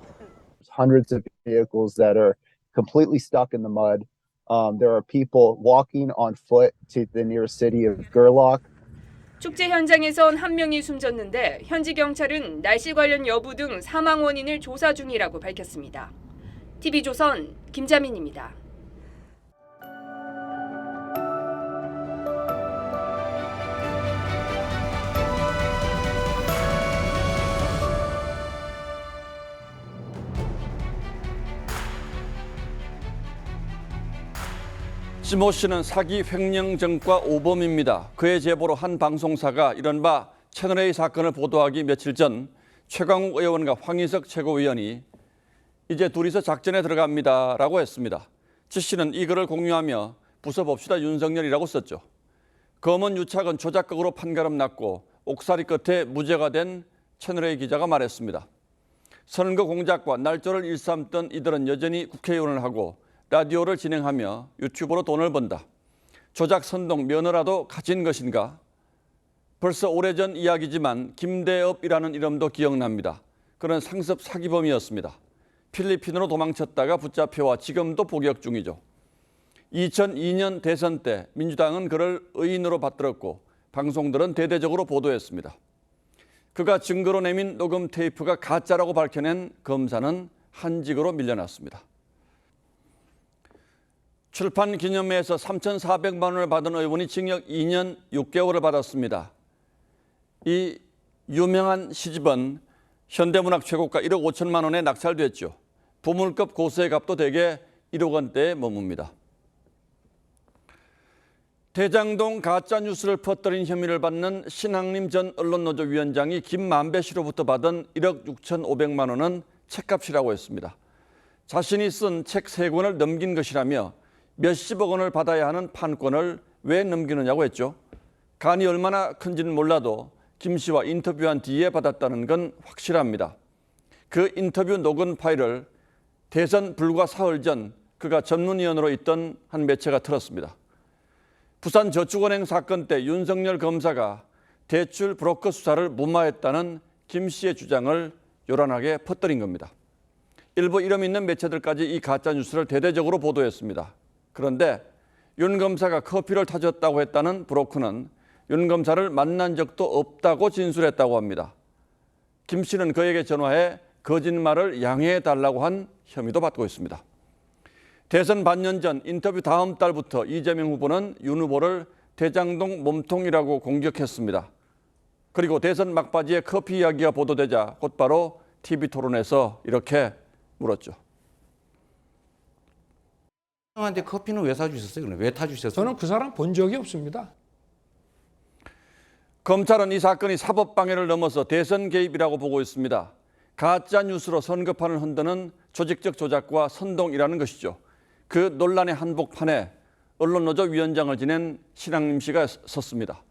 Speaker 7: Hundreds of vehicles that are completely stuck in the mud. There are people walking on foot to the nearest city of Gerlach.
Speaker 2: 축제 현장에선 한 명이 숨졌는데 현지 경찰은 날씨 관련 여부 등 사망 원인을 조사 중이라고 밝혔습니다. TV조선 김자민입니다.
Speaker 6: 모 씨는 사기 횡령전과 오범입니다. 그의 제보로 한 방송사가 이른바 채널A 사건을 보도하기 며칠 전 최강욱 의원과 황희석 최고위원이 이제 둘이서 작전에 들어갑니다라고 했습니다. 지 씨는 이 글을 공유하며 부숴봅시다 윤석열이라고 썼죠. 검은 유착은 조작극으로 판가름 났고 옥살이 끝에 무죄가 된 채널A 기자가 말했습니다. 선거 공작과 날조를 일삼던 이들은 여전히 국회의원을 하고 라디오를 진행하며 유튜브로 돈을 번다. 조작 선동 면허라도 가진 것인가? 벌써 오래전 이야기지만 김대업이라는 이름도 기억납니다. 그는 상습 사기범이었습니다. 필리핀으로 도망쳤다가 붙잡혀와 지금도 복역 중이죠. 2002년 대선 때 민주당은 그를 의인으로 받들었고 방송들은 대대적으로 보도했습니다. 그가 증거로 내민 녹음 테이프가 가짜라고 밝혀낸 검사는 한직으로 밀려났습니다. 출판 기념회에서 3,400만 원을 받은 의원이 징역 2년 6개월을 받았습니다. 이 유명한 시집은 현대문학 최고가 1억 5천만 원에 낙찰됐죠. 부물급 고수의 값도 대개 1억 원대에 머뭅니다. 대장동 가짜뉴스를 퍼뜨린 혐의를 받는 신학림 전 언론노조 위원장이 김만배 씨로부터 받은 1억 6,500만 원은 책값이라고 했습니다. 자신이 쓴 책 3권을 넘긴 것이라며 몇십억 원을 받아야 하는 판권을 왜 넘기느냐고 했죠. 간이 얼마나 큰지는 몰라도 김 씨와 인터뷰한 뒤에 받았다는 건 확실합니다. 그 인터뷰 녹음 파일을 대선 불과 사흘 전 그가 전문위원으로 있던 한 매체가 틀었습니다. 부산저축은행 사건 때 윤석열 검사가 대출 브로커 수사를 무마했다는 김 씨의 주장을 요란하게 퍼뜨린 겁니다. 일부 이름 있는 매체들까지 이 가짜뉴스를 대대적으로 보도했습니다. 그런데 윤 검사가 커피를 타줬다고 했다는 브로커는 윤 검사를 만난 적도 없다고 진술했다고 합니다. 김 씨는 그에게 전화해 거짓말을 양해해달라고 한 혐의도 받고 있습니다. 대선 반년 전 인터뷰 다음 달부터 이재명 후보는 윤 후보를 대장동 몸통이라고 공격했습니다. 그리고 대선 막바지에 커피 이야기가 보도되자 곧바로 TV토론에서 이렇게 물었죠.
Speaker 10: 한테 커피는 왜 사주셨어요? 그럼 왜 타주셨어요?
Speaker 11: 저는 그 사람 본 적이 없습니다.
Speaker 6: 검찰은 이 사건이 사법방해를 넘어서 대선 개입이라고 보고 있습니다. 가짜 뉴스로 선거판을 흔드는 조직적 조작과 선동이라는 것이죠. 그 논란의 한복판에 언론노조 위원장을 지낸 신앙림 씨가 섰습니다.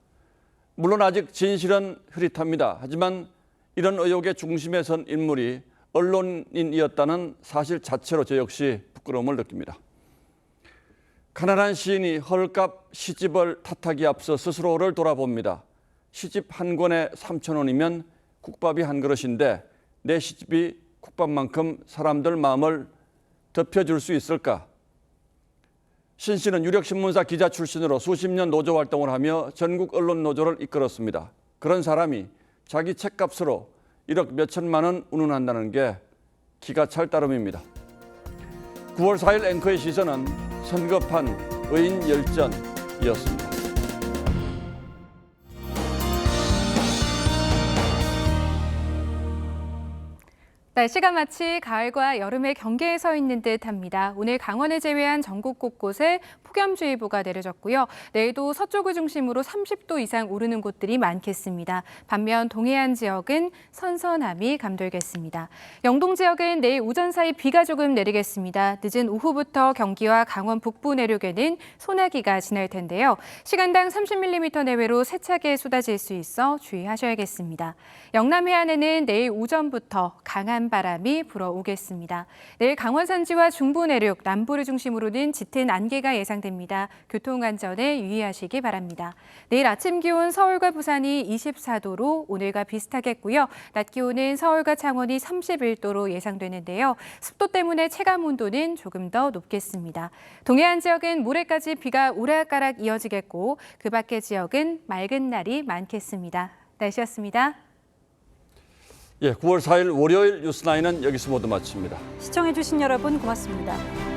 Speaker 6: 물론 아직 진실은 흐릿합니다. 하지만 이런 의혹의 중심에 선 인물이 언론인이었다는 사실 자체로 저 역시 부끄러움을 느낍니다. 가난한 시인이 헐값 시집을 탓하기 앞서 스스로를 돌아봅니다. 시집 한 권에 3,000원이면 국밥이 한 그릇인데 내 시집이 국밥만큼 사람들 마음을 덮여줄 수 있을까? 신 씨는 유력신문사 기자 출신으로 수십 년 노조 활동을 하며 전국 언론 노조를 이끌었습니다. 그런 사람이 자기 책값으로 1억 몇천만 원 운운한다는 게 기가 찰 따름입니다. 9월 4일 앵커의 시선은 선거판 의인 열전이었습니다.
Speaker 13: 날씨가 마치 가을과 여름의 경계에 서 있는 듯합니다. 오늘 강원을 제외한 전국 곳곳에 폭염주의보가 내려졌고요. 내일도 서쪽을 중심으로 30도 이상 오르는 곳들이 많겠습니다. 반면 동해안 지역은 선선함이 감돌겠습니다. 영동 지역은 내일 오전 사이 비가 조금 내리겠습니다. 늦은 오후부터 경기와 강원 북부 내륙에는 소나기가 지날 텐데요. 시간당 30mm 내외로 세차게 쏟아질 수 있어 주의하셔야겠습니다. 영남 해안에는 내일 오전부터 강한 바람이 불어오겠습니다. 내일 강원 산지와 중부 내륙, 남부를 중심으로는 짙은 안개가 예상됩니다. 교통안전에 유의하시기 바랍니다. 내일 아침 기온 서울과 부산이 24도로 오늘과 비슷하겠고요. 낮 기온은 서울과 창원이 31도로 예상되는데요. 습도 때문에 체감 온도는 조금 더 높겠습니다. 동해안 지역은 모레까지 비가 오락가락 이어지겠고 그 밖의 지역은 맑은 날이 많겠습니다. 날씨였습니다.
Speaker 6: 9월 4일 월요일 뉴스9은 여기서 모두 마칩니다.
Speaker 14: 시청해주신 여러분 고맙습니다.